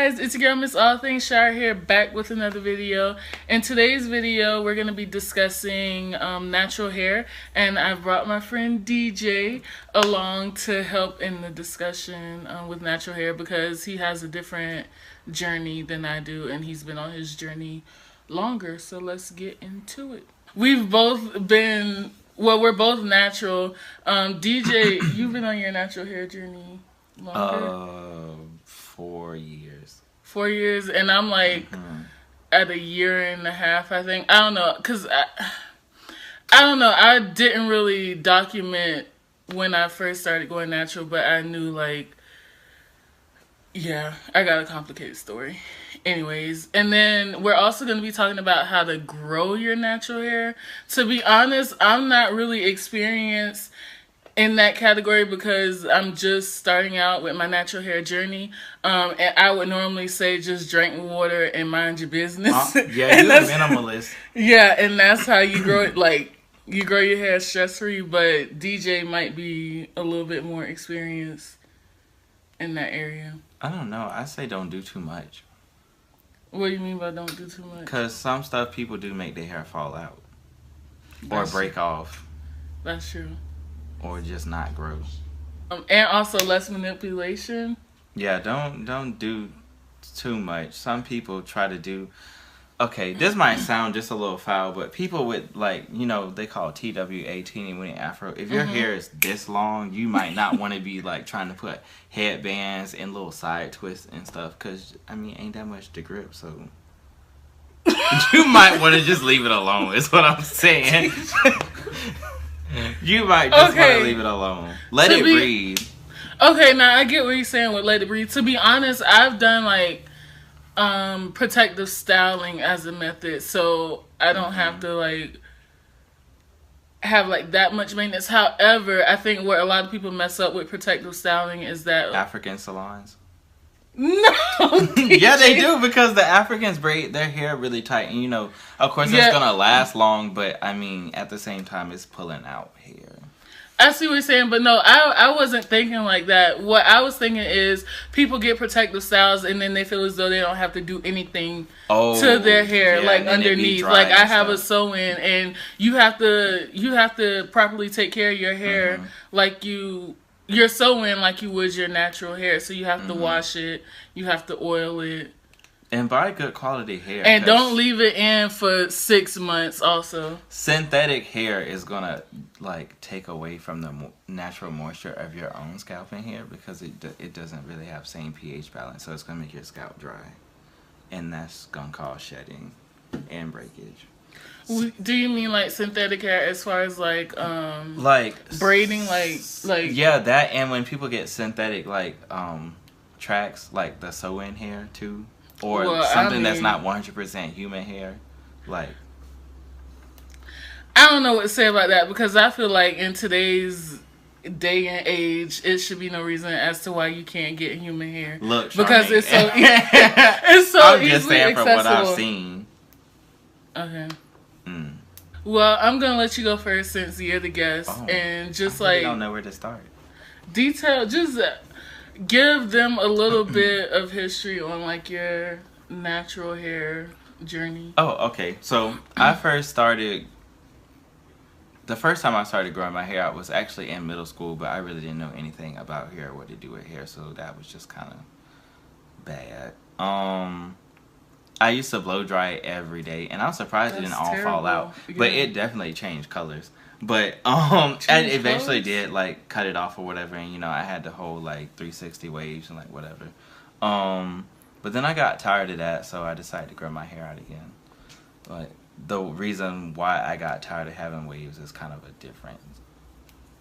guys, it's your girl Miss AllThingsChar here, back with another video. In today's video, we're going to be discussing natural hair, and I brought my friend DJ along to help in the discussion with natural hair because he has a different journey than I do, and he's been on his journey longer, so let's get into it. We've both been, well, we're both natural. DJ, you've been on your natural hair journey longer? 4 years. 4 years, and I'm like at a year and a half, I think. I don't know, because I don't know. I didn't really document when I first started going natural, but I knew, like, yeah, I got a complicated story. Anyways, and then we're also going to be talking about how to grow your natural hair. To be honest, I'm not really experienced in that category because I'm just starting out with my natural hair journey. And I would normally say just drink water and mind your business. Yeah, you're a minimalist. Yeah, and that's how you grow it. Like, you grow your hair stress-free, but DJ might be a little bit more experienced in that area. I don't know. I say don't do too much. What do you mean by don't do too much? Because some stuff people do make their hair fall out. Or break off. That's true. Or just not grow. And also less manipulation. Yeah, don't do too much. Some people try to do. Okay, this might sound just a little foul, but people with, like, you know, they call it TWA, teeny weeny afro. If your hair is this long, you might not want to be like trying to put headbands and little side twists and stuff, because I mean, ain't that much to grip, so you might want to just leave it alone. Is what I'm saying. You might just want to leave it alone. Let it breathe. Okay, now I get what you're saying with let it breathe. To be honest, I've done like protective styling as a method, so I don't have to like have like that much maintenance. However, I think what a lot of people mess up with protective styling is that African salons. No. Yeah, they do, because the Africans braid their hair really tight, and you know, of course, it's gonna last long, but I mean, at the same time, it's pulling out hair. I see what you're saying, but no, I wasn't thinking like that. What I was thinking is people get protective styles and then they feel as though they don't have to do anything to their hair, like underneath. Like I have a sew-in, and you have to properly take care of your hair like you're sewing like you would your natural hair. So you have to wash it, you have to oil it, and buy good quality hair. And don't leave it in for 6 months. Also, synthetic hair is gonna like take away from the natural moisture of your own scalp and hair, because it doesn't really have same pH balance, so it's gonna make your scalp dry, and that's gonna cause shedding and breakage. Do you mean like synthetic hair as far as like braiding, like yeah, that, and when people get synthetic like tracks, like the sew-in hair too, or something that's not 100% human hair, like I don't know what to say about that, because I feel like in today's day and age, it should be no reason as to why you can't get human hair. Look, because Charmaine, it's so it's so I'm easily just saying accessible. from what I've seen. Okay. Well, I'm gonna let you go first since you're the guest, and just I don't know where to start. Just give them a little bit of history on like your natural hair journey. Oh, okay. So I first started. The first time I started growing my hair out was actually in middle school, but I really didn't know anything about hair or what to do with hair, so that was just kind of bad. I used to blow dry it every day, and I was surprised it didn't all fall out, but it definitely changed colors. But I eventually did like cut it off or whatever, and you know, I had the whole like 360 waves and like whatever. But then I got tired of that, so I decided to grow my hair out again. But the reason why I got tired of having waves is kind of a different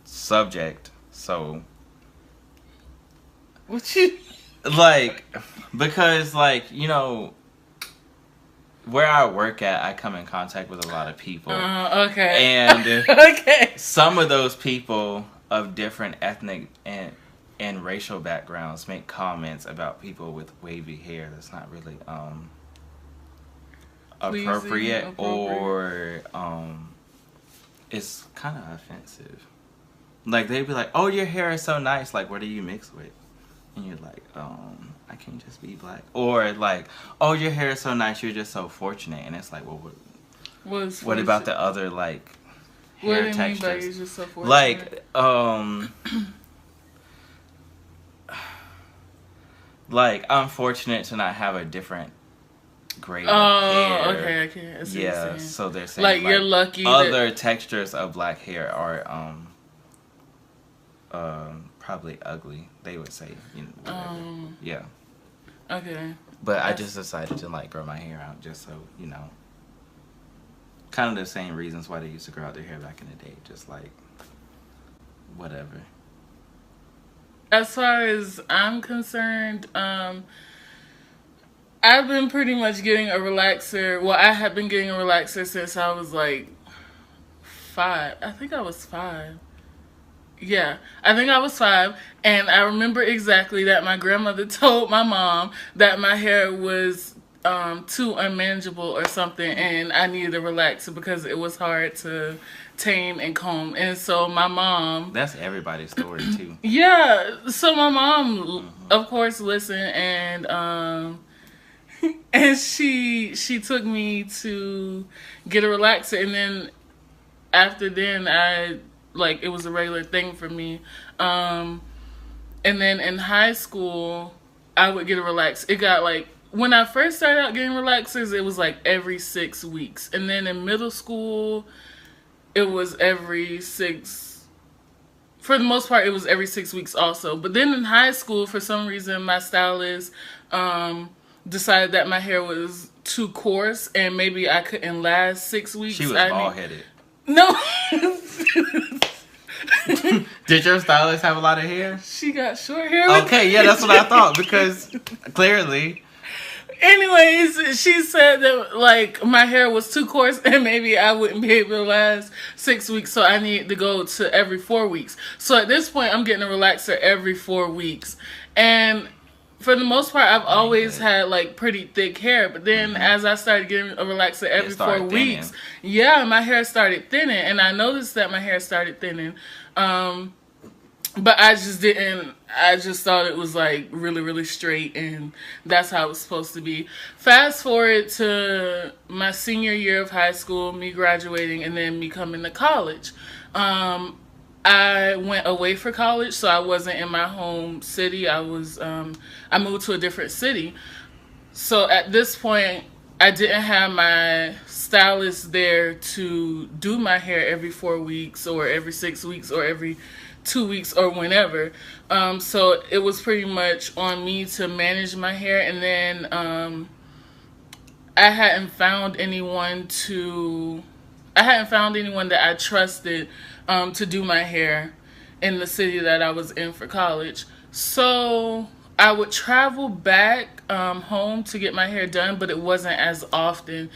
subject. So what you like, because like, you know, where I work at, I come in contact with a lot of people. Okay. And okay, some of those people of different ethnic and racial backgrounds make comments about people with wavy hair that's not really appropriate, or it's kind of offensive. Like, they'd be like, "Oh, your hair is so nice. Like, what do you mix with?" And you're like, I can't just be black. Or like, oh, your hair is so nice, you're just so fortunate. And it's like, well, what about the other like hair textures? What do you mean by you're just so fortunate? Like I'm fortunate to not have a different grade of hair. Okay. Yeah, so they're saying like you're lucky. Other textures of black hair are probably ugly. They would say, you know, whatever. Yeah. Okay. But I just decided to like grow my hair out just so, you know, kind of the same reasons why they used to grow out their hair back in the day. Just like whatever. As far as I'm concerned, I've been pretty much getting a relaxer. Well, I have been getting a relaxer since I was like 5. I think I was 5. Yeah, I think I was 5. And I remember exactly that my grandmother told my mom that my hair was too unmanageable or something, and I needed a relaxer because it was hard to tame and comb. And so my mom, that's everybody's story too. Yeah, so my mom of course listened, and and she took me to get a relaxer, and then after then I like it was a regular thing for me. And then in high school I would get a relaxer. It got like, when I first started out getting relaxers, it was like every 6 weeks. And then in middle school, it was every 6. For the most part, it was every 6 weeks also. But then in high school, for some reason, my stylist decided that my hair was too coarse and maybe I couldn't last 6 weeks. She was bald-headed. No. Did your stylist have a lot of hair? She got short hair. Okay, yeah, that's what I thought, because clearly. Anyways, she said that like my hair was too coarse and maybe I wouldn't be able to last 6 weeks, so I needed to go to every 4 weeks. So at this point, I'm getting a relaxer every 4 weeks, and for the most part, I've always had like pretty thick hair. But then as I started getting a relaxer every 4 weeks, yeah, my hair started thinning, and I noticed that my hair started thinning. But I just didn't, I just thought it was like really, really straight, and that's how it was supposed to be. Fast forward to my senior year of high school, me graduating, and then me coming to college. I went away for college, so I wasn't in my home city. I moved to a different city. So at this point, I didn't have my stylist there to do my hair every 4 weeks or every 6 weeks or every 2 weeks or whenever. So it was pretty much on me to manage my hair. And then I hadn't found anyone that I trusted to do my hair in the city that I was in for college. So I would travel back home to get my hair done, but it wasn't as often.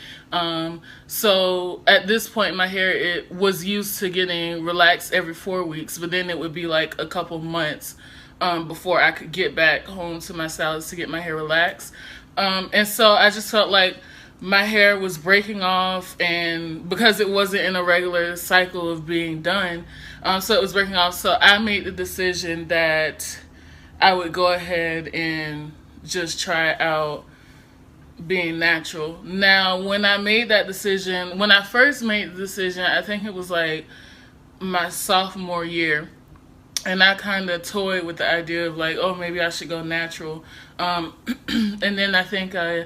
So at this point, my hair, it was used to getting relaxed every 4 weeks, but then it would be like a couple months before I could get back home to my stylist to get my hair relaxed. And so I just felt like my hair was breaking off, and because it wasn't in a regular cycle of being done, so it was breaking off. So I made the decision that I would go ahead and just try out being natural. Now, when I made that decision, when I first made the decision, I think it was like my sophomore year, and I kind of toyed with the idea of like, oh, maybe I should go natural. And then I think I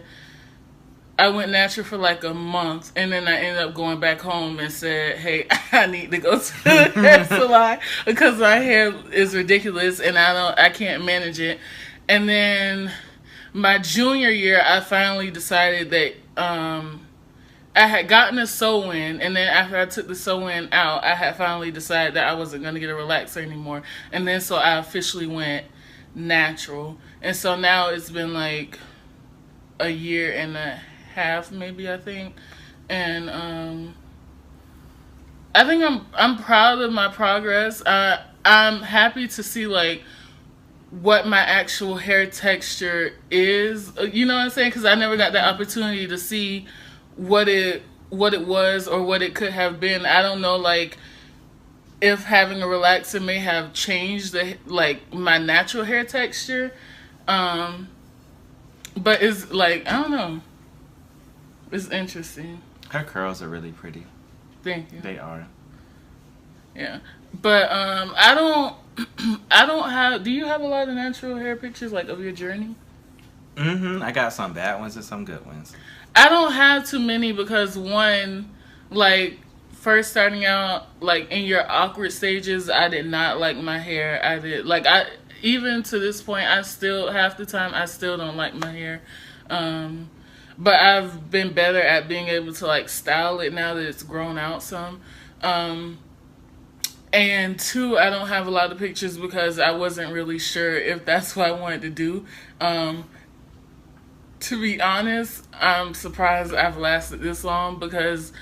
went natural for like a month, and then I ended up going back home and said, hey, I need to go to the hair salon because my hair is ridiculous and I can't manage it. And then my junior year, I finally decided that I had gotten a sew-in, and then after I took the sew-in out, I had finally decided that I wasn't going to get a relaxer anymore. And then so I officially went natural. And so now it's been like a year and a half, maybe, I think. And I think I'm proud of my progress. I'm happy to see like what my actual hair texture is, you know what I'm saying, because I never got the opportunity to see what it was or what it could have been. I don't know, like if having a relaxer may have changed the like my natural hair texture. But it's like, I don't know. It's interesting. Her curls are really pretty. Thank you. They are. Yeah. But I don't I don't have, do you have a lot of natural hair pictures like of your journey? I got some bad ones and some good ones. I don't have too many because one, like first starting out, like in your awkward stages, I did not like my hair. I did like I even to this point, I still half the time I still don't like my hair. But I've been better at being able to like style it now that it's grown out some. And two, I don't have a lot of pictures because I wasn't really sure if that's what I wanted to do. To be honest, I'm surprised I've lasted this long because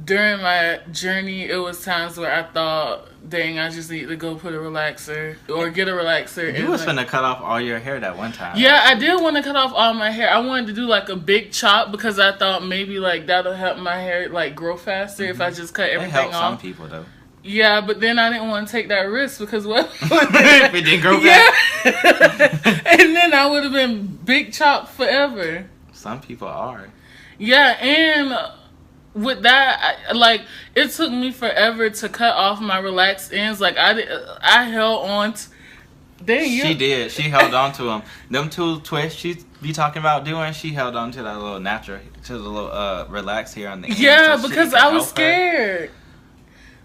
during my journey, it was times where I thought, dang, I just need to go put a relaxer or get a relaxer. You was finna cut off all your hair that one time. Yeah, I did want to cut off all my hair. I wanted to do like a big chop because I thought maybe like that'll help my hair like grow faster if I just cut everything off. It helps some people though. Yeah, but then I didn't want to take that risk because what? If it didn't grow back. Yeah. And then I would have been big chop forever. Some people are. Yeah, and with that, like it took me forever to cut off my relaxed ends. Like I held on. She did. She held on to them. Them two twists she be talking about doing. She held on to that little natural, to the little relaxed hair on the end. Yeah, so because I was scared. Her.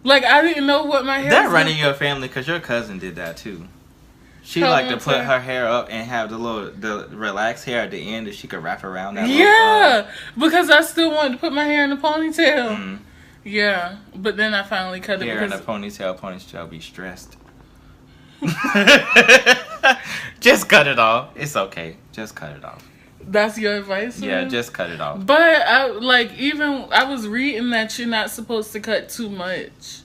Like, I didn't know what my hair was. That running your family, because your cousin did that, too. She liked to put her hair up and have the relaxed hair at the end that she could wrap around that. Yeah, because I still wanted to put my hair in a ponytail. Mm. Yeah, but then I finally cut it. Hair in a ponytail be stressed. Just cut it off. It's okay. Just cut it off. That's your advice? Yeah, just cut it off. But I was reading that you're not supposed to cut too much.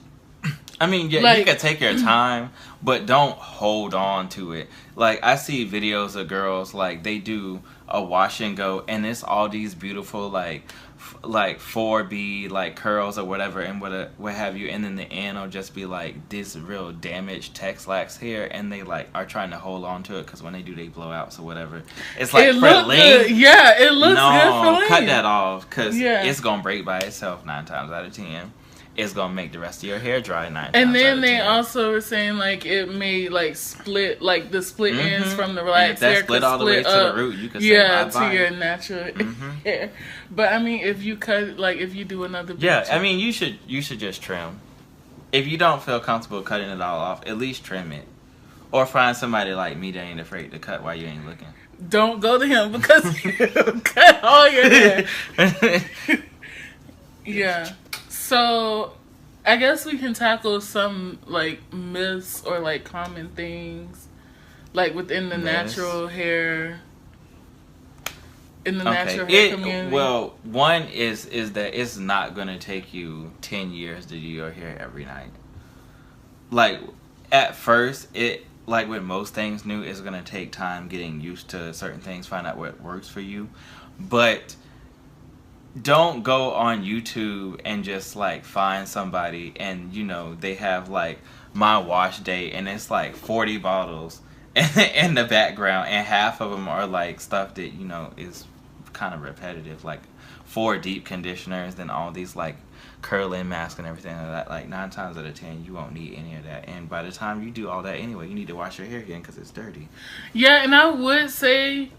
I mean, yeah, like, you can take your time, but don't hold on to it. Like, I see videos of girls, like, they do a wash and go, and it's all these beautiful, like 4B, like, curls or whatever, and what have you, and then the end will just be, like, this real damaged Tex-Lax hair, and they, like, are trying to hold on to it, because when they do, they blow out, so whatever. It's, like, for length. Yeah, it looks good for length. Cut that off, because it's going to break by itself 9 times out of 10. It's gonna make the rest of your hair dry 9 times. And then they also were saying like it may like split, like the split ends from the relaxed hair. That split all the way to the root. You can say bye-bye. To your natural hair. But I mean, if you cut, like if you do another picture. Yeah, I mean you should just trim. If you don't feel comfortable cutting it all off, at least trim it, or find somebody like me that ain't afraid to cut while you ain't looking. Don't go to him because he'll cut all your hair. Yeah. So, I guess we can tackle some, like, myths or, like, common things, like, within the natural hair, natural hair community. Well, one is that it's not going to take you 10 years to do your hair every night. Like, at first, like with most things new, it's going to take time getting used to certain things, find out what works for you. But don't go on YouTube and just like find somebody and you know they have like my wash day and it's like 40 bottles in the background and half of them are like stuff that you know is kind of repetitive, like 4 deep conditioners, then all these like curling masks and everything like that. Like 9 times out of 10 you won't need any of that, and by the time you do all that anyway, you need to wash your hair again because it's dirty. Yeah, and I would say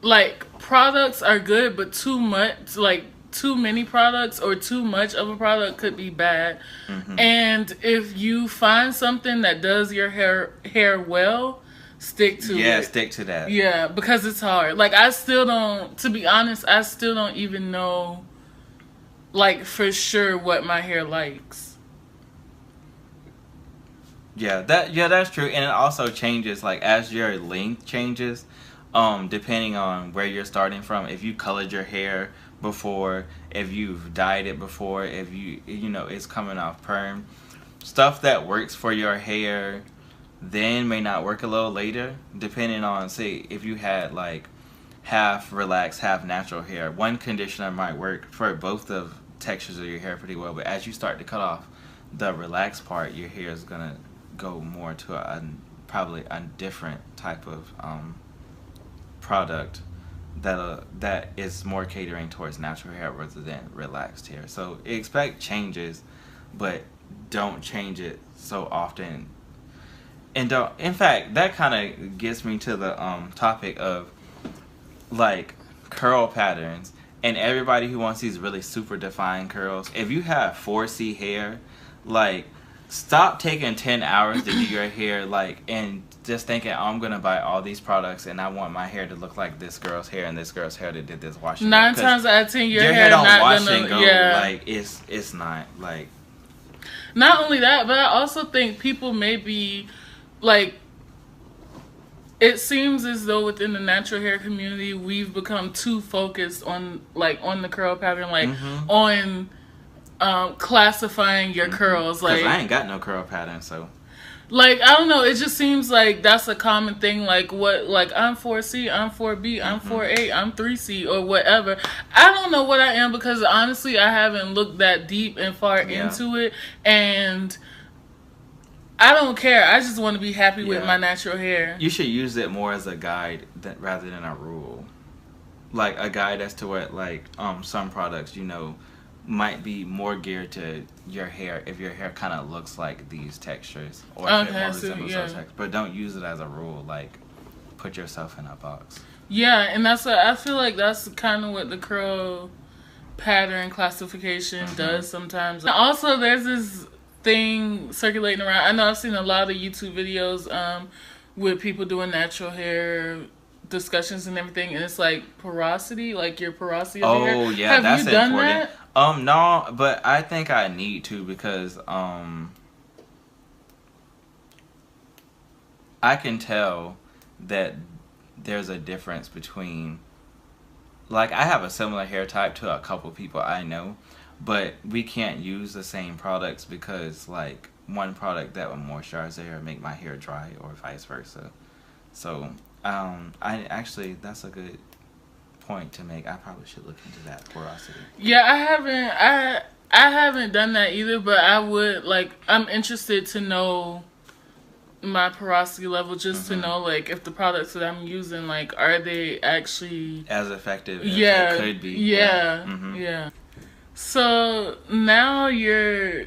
like products are good, but too much, like too many products or too much of a product could be bad. And if you find something that does your hair well, stick to it. Yeah, stick to that. Yeah, because it's hard. Like I still don't, to be honest, I still don't even know like for sure what my hair likes. Yeah, that's true. And it also changes like as your length changes. Depending on where you're starting from, if you colored your hair before, if you've dyed it before, if you know it's coming off perm, stuff that works for your hair then may not work a little later, depending on, say, if you had like half relaxed, half natural hair. One conditioner might work for both of textures of your hair pretty well, but as you start to cut off the relaxed part, your hair is gonna go more to probably a different type of product that is more catering towards natural hair rather than relaxed hair. So expect changes, but don't change it so often. And don't. In fact, that kind of gets me to the topic of like curl patterns. And everybody who wants these really super defined curls, if you have 4C hair, like, stop taking 10 hours to do your hair, like, and just thinking, oh, I'm gonna buy all these products and I want my hair to look like this girl's hair and this girl's hair that did this washing. 9 times out of 10, your hair don't not wash gonna, and go. yeah. Like, it's not like. Not only that, but I also think people may be like. It seems as though within the natural hair community, we've become too focused on the curl pattern, like on classifying your curls. Like, I ain't got no curl pattern, so. Like, I don't know. It just seems like that's a common thing. Like, I'm 4C, I'm 4B, I'm 4A, I'm 3C, or whatever. I don't know what I am because honestly, I haven't looked that deep and far into it, and I don't care. I just want to be happy with my natural hair. You should use it more as a guide rather than a rule. Like a guide as to what, like, some products, you know, might be more geared to your hair if your hair kind of looks like these textures, or if it more resembles those textures. But don't use it as a rule. Like, put yourself in a box. Yeah, and that's what I feel like. That's kind of what the curl pattern classification does sometimes. And also, there's this thing circulating around. I know I've seen a lot of YouTube videos with people doing natural hair discussions and everything, and it's like porosity, like your porosity of your hair. Oh yeah, that's you done important. That? No, but I think I need to because I can tell that there's a difference between, like, I have a similar hair type to a couple people I know, but we can't use the same products because, like, one product that would moisturize the hair make my hair dry, or vice versa. So, I actually, that's a good point to make. I probably should look into that porosity. Yeah, I haven't done that either, but I would, like, I'm interested to know my porosity level, just to know, like, if the products that I'm using, like, are they actually as effective as they could be. Yeah. So now you're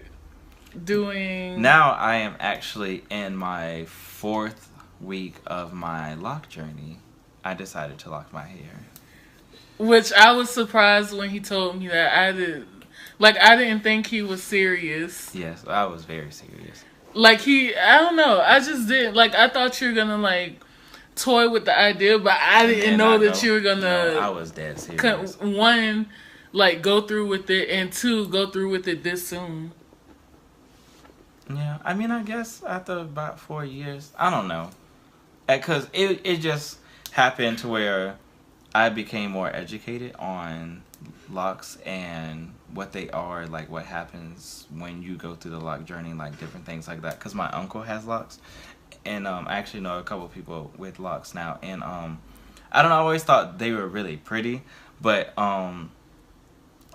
doing. Now I am actually in my 4th week of my lock journey. I decided to lock my hair, which I was surprised when he told me that. I didn't think he was serious. Yes, I was very serious. Like, I don't know. I just didn't. Like, I thought you were gonna, like, toy with the idea, but I didn't know that you were gonna. No, I was dead serious. One, like, go through with it, and 2, go through with it this soon. Yeah, I mean, I guess after about 4 years, I don't know, because it just happened to where I became more educated on locks and what they are, like what happens when you go through the lock journey, like different things like that. Because my uncle has locks, and I actually know a couple of people with locks now, and I don't know, I always thought they were really pretty, but I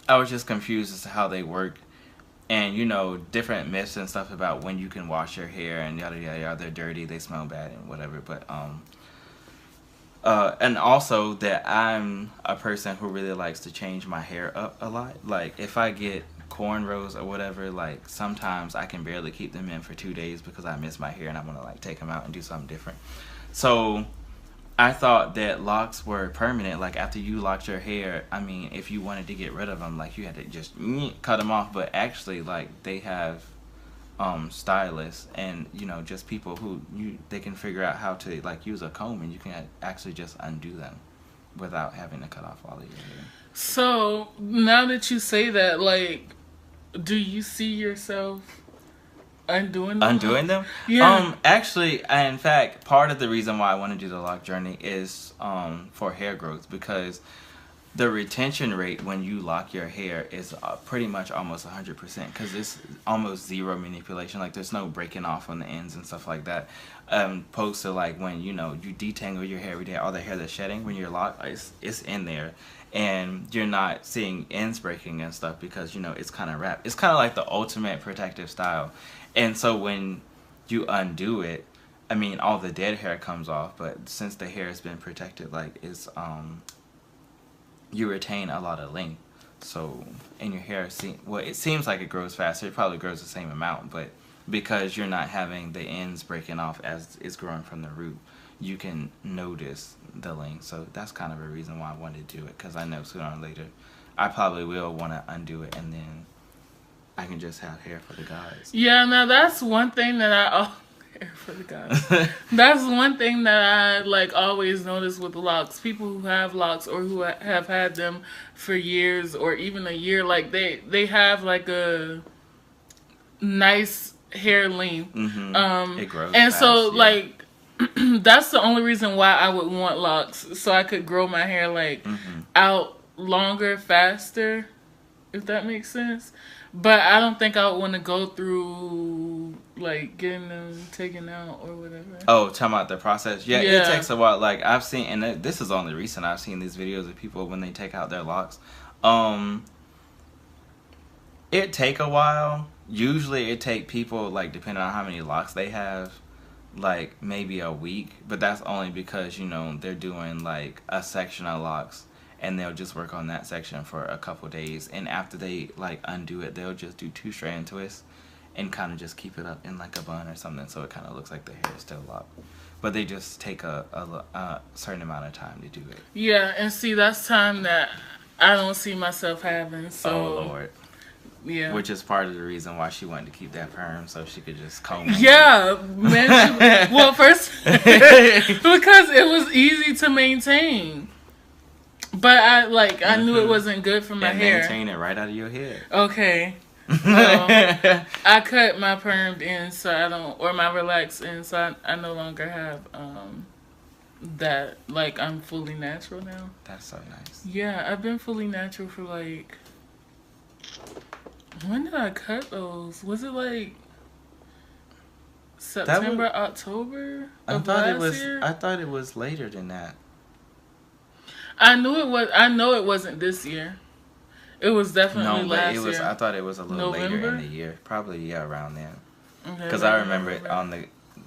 was just confused as to how they work, and, you know, different myths and stuff about when you can wash your hair and yada yada yada. They're dirty, they smell bad, and whatever. But and also that I'm a person who really likes to change my hair up a lot. Like, if I get cornrows or whatever, like, sometimes I can barely keep them in for 2 days because I miss my hair and I want to, like, take them out and do something different. So I thought that locks were permanent. Like, after you locked your hair, I mean, if you wanted to get rid of them, like, you had to just cut them off. But actually, like, they have stylists and, you know, just people who they can figure out how to, like, use a comb, and you can actually just undo them without having to cut off all of your hair. So now that you say that, like, do you see yourself undoing them? Yeah. Actually, in fact, part of the reason why I want to do the lock journey is for hair growth, because the retention rate when you lock your hair is pretty much almost 100% because it's almost zero manipulation. Like there's no breaking off on the ends and stuff like that. Opposed to like when you detangle your hair every day, all the hair that's shedding when you're locked, it's in there, and you're not seeing ends breaking and stuff because it's kind of wrapped. It's kind of like the ultimate protective style, and so when you undo it, I mean all the dead hair comes off, but since the hair has been protected, like it's you retain a lot of length. So in your hair, it seems like it grows faster. It probably grows the same amount, but because you're not having the ends breaking off as it's growing from the root, you can notice the length. So that's kind of a reason why I wanted to do it, because I know sooner or later I probably will want to undo it, and then I can just have hair for the guys. Yeah, now that's one thing that hair for the guys. That's one thing that I like always notice with locks. People who have locks or who have had them for years or even a year, like they have like a nice hair length. It grows and fast, so yeah. like that's the only reason why I would want locks, so I could grow my hair like out longer, faster, if that makes sense. But I don't think I would want to go through like getting them taken out or whatever. Oh, talking about the process? Yeah, it takes a while. Like I've seen, and this is only recent, I've seen these videos of people when they take out their locks. It take a while. Usually it take people, like depending on how many locks they have, like maybe a week. But that's only because, they're doing like a section of locks, and they'll just work on that section for a couple days, and after they like undo it, they'll just do 2 strand twists and kind of just keep it up in like a bun or something, so it kind of looks like the hair is still locked. But they just take a certain amount of time to do it. Yeah, and see, that's time that I don't see myself having. So, oh Lord. Yeah. Which is part of the reason why she wanted to keep that perm, so she could just comb it. Yeah, man. Well, first because it was easy to maintain. But I knew it wasn't good for my hair. Maintain it right out of your head. Okay. Well, I cut my permed in, so I don't, or my relaxed in, so I no longer have that. Like, I'm fully natural now. That's so nice. Yeah, I've been fully natural for like. When did I cut those? Was it like September, October of last year? I thought it was later than that. I know it wasn't this year. It was definitely last year. I thought it was a little November? later in the year. Probably, around then. Because Okay, I remember it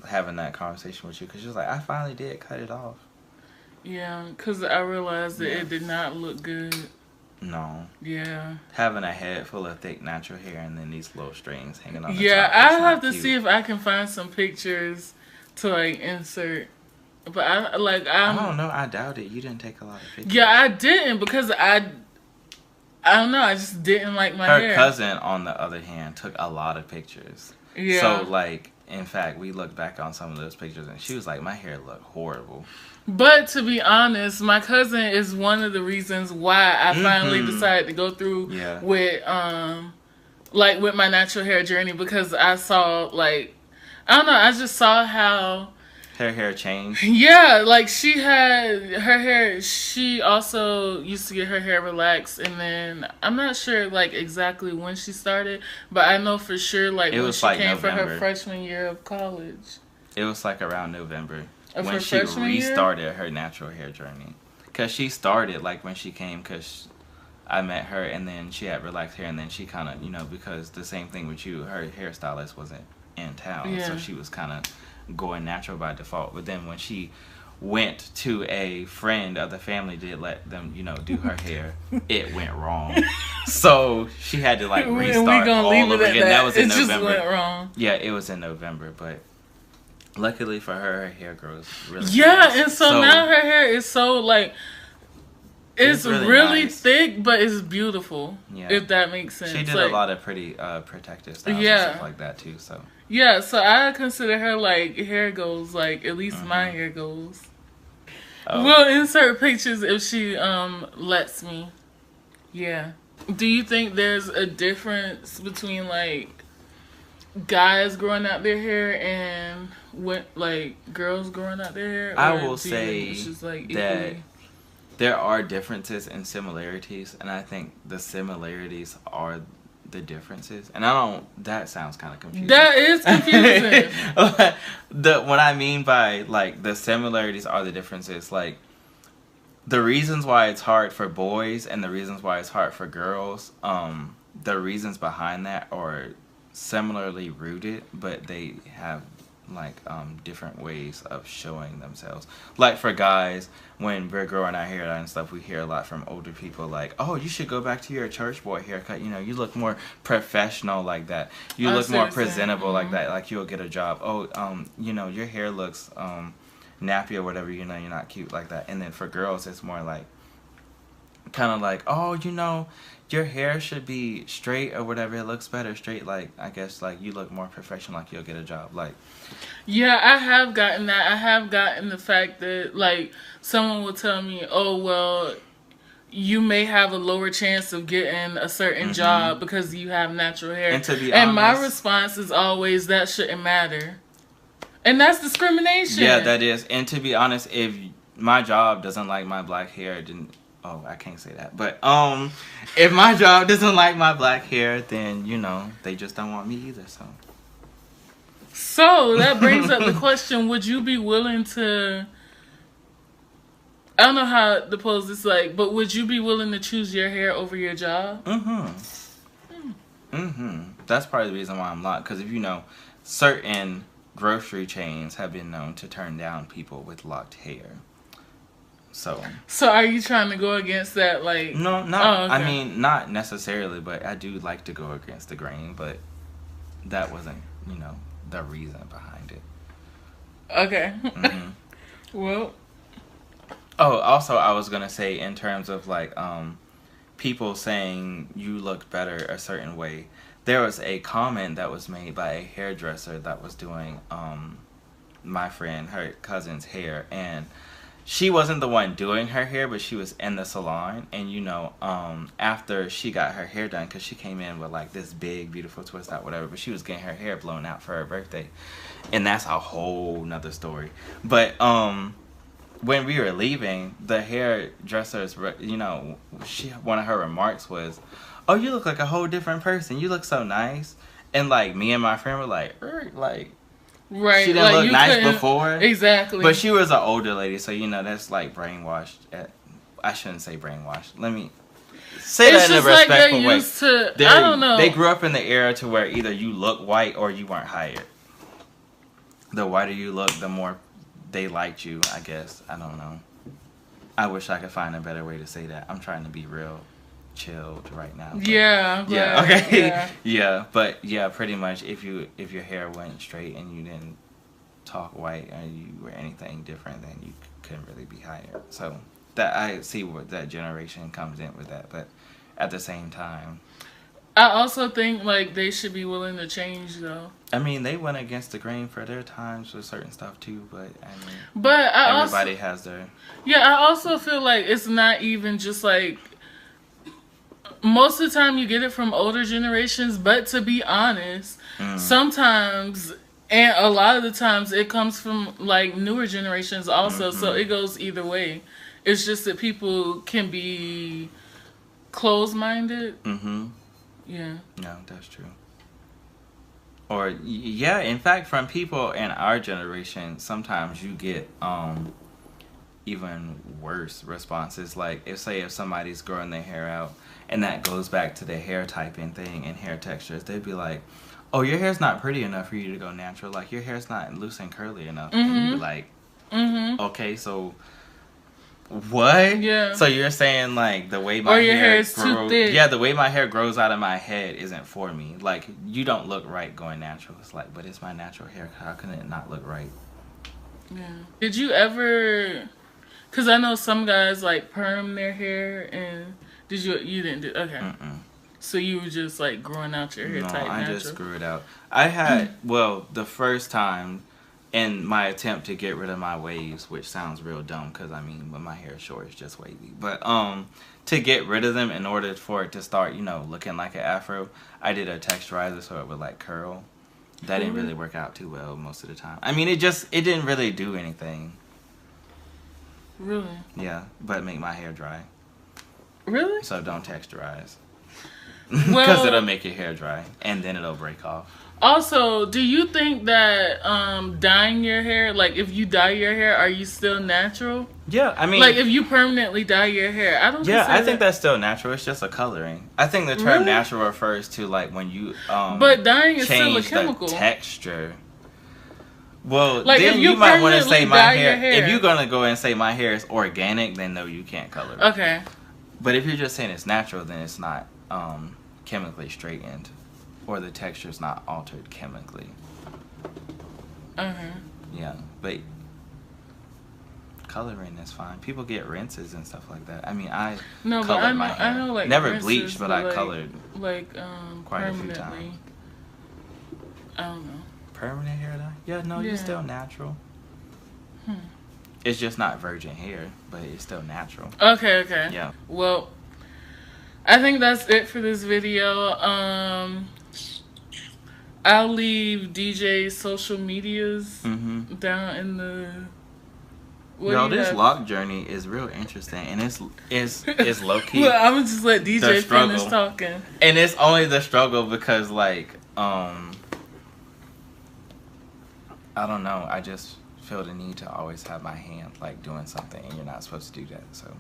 having that conversation with you. Because she was like, I finally did cut it off. Yeah, because I realized that it did not look good. No. Yeah. Having a head full of thick natural hair and then these little strings hanging on the top. Yeah, I'll have to see if I can find some pictures to like insert. But I don't know. I doubt it. You didn't take a lot of pictures. Yeah, I didn't because I don't know. I just didn't like my hair. Her cousin, on the other hand, took a lot of pictures. Yeah. So like, in fact, we looked back on some of those pictures and she was like, my hair looked horrible. But to be honest, my cousin is one of the reasons why I finally decided to go through with with my natural hair journey, because I saw like, I don't know, I just saw how her hair changed. Yeah, like she had her hair, she also used to get her hair relaxed, and then I'm not sure like exactly when she started, but I know for sure like when she came for her freshman year of college. It was like around November. Of when she restarted her natural hair journey. Because she started, like, when she came, because I met her, and then she had relaxed hair, and then she kind of, because the same thing with you, her hairstylist wasn't in town, so she was kind of going natural by default. But then when she went to a friend of the family to let them, do her hair, it went wrong. So she had to, like, restart all over again. That was in November. It just went wrong. Yeah, it was in November, but luckily for her hair grows really fast. And so now her hair is so like it's really nice. Thick, but it's beautiful. Yeah. If that makes sense. She did a lot of pretty protective styles and stuff like that too. So yeah, so I consider her like hair goals, like at least my hair goals. Oh. We'll insert pictures if she lets me. Yeah. Do you think there's a difference between like guys growing out their hair and like girls growing out their hair? I will say just, like, that there are differences and similarities, and I think the similarities are the differences. And that sounds kind of confusing. That is confusing. What I mean by, like, the similarities are the differences, like, the reasons why it's hard for boys and the reasons why it's hard for girls, the reasons behind that are similarly rooted, but they have, like, different ways of showing themselves. Like, for guys, when we're growing our hair out and stuff, we hear a lot from older people, like, oh, you should go back to your church boy haircut. You know, you look more professional like that. You look more presentable like that. Like, you'll get a job. Oh, you know, your hair looks nappy or whatever. You know, you're not cute like that. And then for girls, it's more like, kind of like, oh, you know, your hair should be straight or whatever. It looks better straight. Like, I guess, like, you look more professional, like you'll get a job. Like, yeah, I have gotten that. I have gotten the fact that, like, someone will tell me, oh, well, you may have a lower chance of getting a certain job because you have natural hair. And to be honest, my honest, response is always, that shouldn't matter. And that's discrimination. Yeah, that is. And to be honest, if my job doesn't like my black hair, then... Oh, I can't say that. But if my job doesn't like my black hair, then, you know, they just don't want me either. So that brings up the question, would you be willing to... I don't know how to pose this, like, but would you be willing to choose your hair over your job? That's part of the reason why I'm not. Because if you know, certain grocery chains have been known to turn down people with locked hair. So are you trying to go against that? Like, no, not. Oh, okay. I mean, not necessarily, but I do like to go against the grain. But that wasn't, you know, the reason behind it. Okay. Well. Oh, also, I was gonna say, in terms of, like, people saying you look better a certain way. There was a comment that was made by a hairdresser that was doing my friend, her cousin's hair, and she wasn't the one doing her hair, but she was in the salon. And, you know, after she got her hair done, because she came in with, like, this big, beautiful twist out, whatever, but she was getting her hair blown out for her birthday. And that's a whole nother story. But when we were leaving, the hairdresser's, you know, one of her remarks was, oh, you look like a whole different person. You look so nice. And, like, me and my friend were like, right. She didn't look nice before. Exactly. But she was an older lady, so, you know, that's like brainwashed. I shouldn't say brainwashed. Let me say that in a respectful way. I don't know. They grew up in the era to where either you look white or you weren't hired. The whiter you look, the more they liked you, I guess. I don't know. I wish I could find a better way to say that. I'm trying to be real chilled right now. Yeah. Yeah. Okay. Yeah. But yeah, pretty much if your hair went straight and you didn't talk white or you were anything different, then you couldn't really be hired. So that I see what that generation comes in with that, but at the same time, I also think, like, they should be willing to change, though. I mean, they went against the grain for their times with certain stuff too, but I mean, everybody has their. Yeah, I also feel like it's not even just like. Most of the time you get it from older generations, but to be honest, sometimes, and a lot of the times, it comes from, like, newer generations also, so it goes either way. It's just that people can be closed-minded. Yeah. No, that's true. Or, yeah, in fact, from people in our generation, sometimes you get even worse responses. Like, if somebody's growing their hair out, and that goes back to the hair typing thing and hair textures, they'd be like, oh, your hair's not pretty enough for you to go natural. Like, your hair's not loose and curly enough. And you'd be like, okay, so what? Yeah. So you're saying, like, the way my hair is too thick. Yeah, the way my hair grows out of my head isn't for me. Like, you don't look right going natural. It's like, but it's my natural hair. How can it not look right? Yeah. Did you ever... Because I know some guys, like, perm their hair, and... You didn't do... Okay. So you were just, like, growing out your hair tight natural? No, I just grew it out. I had... Well, the first time... in my attempt to get rid of my waves, which sounds real dumb because, I mean, when my hair is short, it's just wavy. But to get rid of them in order for it to start, you know, looking like an afro, I did a texturizer so it would, like, curl. That didn't really work out too well most of the time. I mean, it didn't really do anything. Really? Yeah, but make my hair dry. Really? So don't texturize. Because Well, it'll make your hair dry. And then it'll break off. Also, do you think that dyeing your hair, like if you dye your hair, are you still natural? Yeah, I mean... Like if you permanently dye your hair, I don't Yeah, I think that... that's still natural. It's just a coloring. I think the term natural refers to like when you but dyeing is still a change chemical. the texture. Well, like then if you might want to say my hair. hair. If you're going to go and say my hair is organic, then no, you can't color it. Okay. But if you're just saying it's natural, then it's not chemically straightened. Or the texture is not altered chemically. Yeah, but coloring is fine. People get rinses and stuff like that. I mean, I colored my hair. I know, like never rinses, bleached, but I colored quite a few permanently. times. I don't know. Permanent hair dye? Yeah, no, you're still natural. It's just not virgin hair, but it's still natural. Okay. Yeah. Well, I think that's it for this video. I'll leave DJ's social medias down in the... Yo, this lock journey is real interesting, and it's low key. Well, I'm gonna just let DJ finish talking. And it's only the struggle because, like, I don't know. I just feel the need to always have my hand like doing something, and you're not supposed to do that. So.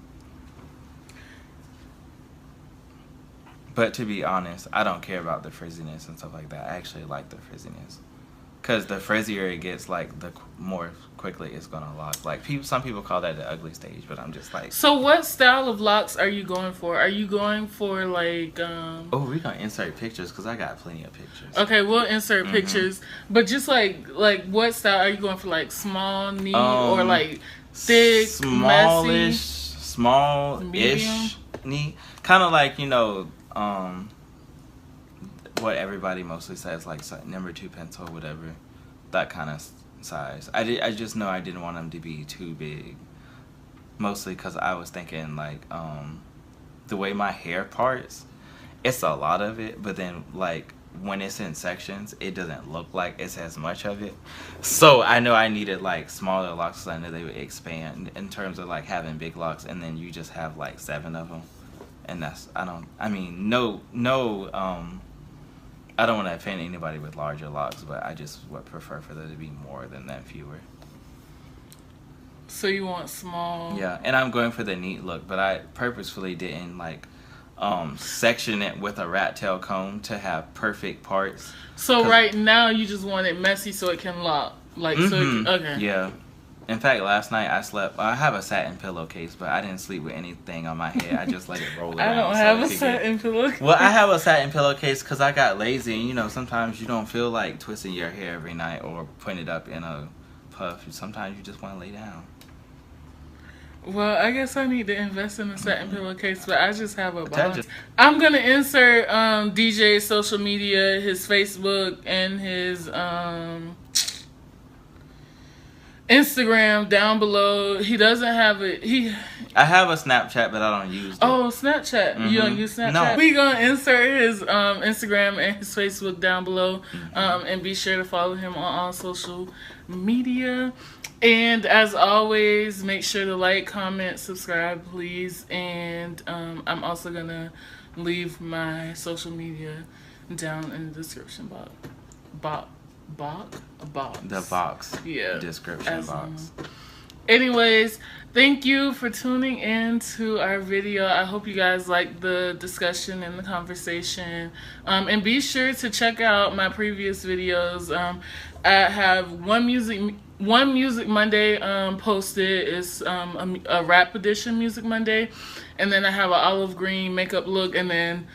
But to be honest, I don't care about the frizziness and stuff like that. I actually like the frizziness. Because the frizzier it gets, like, the more quickly it's going to lock. Like, some people call that the ugly stage, but I'm just like... So what style of locks are you going for? Are you going for, like... Oh, we're going to insert pictures because I got plenty of pictures. Okay, we'll insert pictures. But just, like, what style? Are you going for, like, small, neat, or, like, thick, smallish, messy? small-ish, neat. Kind of like, you know... what everybody mostly says, like number 2 pencil, whatever, that kind of size. I just know I didn't want them to be too big, mostly because I was thinking like the way my hair parts, it's a lot of it, but then like when it's in sections, it doesn't look like it's as much of it. So I know I needed like smaller locks because I know they would expand in terms of like having big locks, and then you just have like 7 of them. And that's, I don't want to offend anybody with larger locks, but I just would prefer for there to be more than fewer. So you want small? Yeah, and I'm going for the neat look, but I purposefully didn't like section it with a rat tail comb to have perfect parts. So right now you just want it messy so it can lock, like so. Okay. Yeah. In fact, last night I have a satin pillowcase, but I didn't sleep with anything on my head. I just let it roll around. I don't have a satin pillowcase. Well, I have a satin pillowcase because I got lazy, and you know, sometimes you don't feel like twisting your hair every night or putting it up in a puff. Sometimes you just want to lay down. Well, I guess I need to invest in a satin pillowcase, but I just have a box. I'm going to insert DJ's social media, his Facebook, and his... Instagram down below. He doesn't have it. I have a Snapchat, but I don't use it. Oh, Snapchat. You don't use Snapchat? No. We gonna insert his Instagram and his Facebook down below. And be sure to follow him on all social media. And as always, make sure to like, comment, subscribe, please. And I'm also gonna leave my social media down in the description box. The box. Yeah. Description box. Anyways, thank you for tuning in to our video. I hope you guys liked the discussion and the conversation. And be sure to check out my previous videos. I have one Music Monday posted. It's a rap edition Music Monday. And then I have an olive green makeup look, and then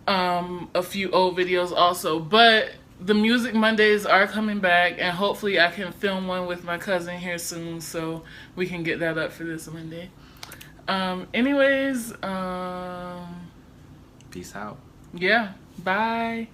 a few old videos also. But the Music Mondays are coming back, and hopefully I can film one with my cousin here soon so we can get that up for this Monday. Anyways, peace out. Yeah, bye.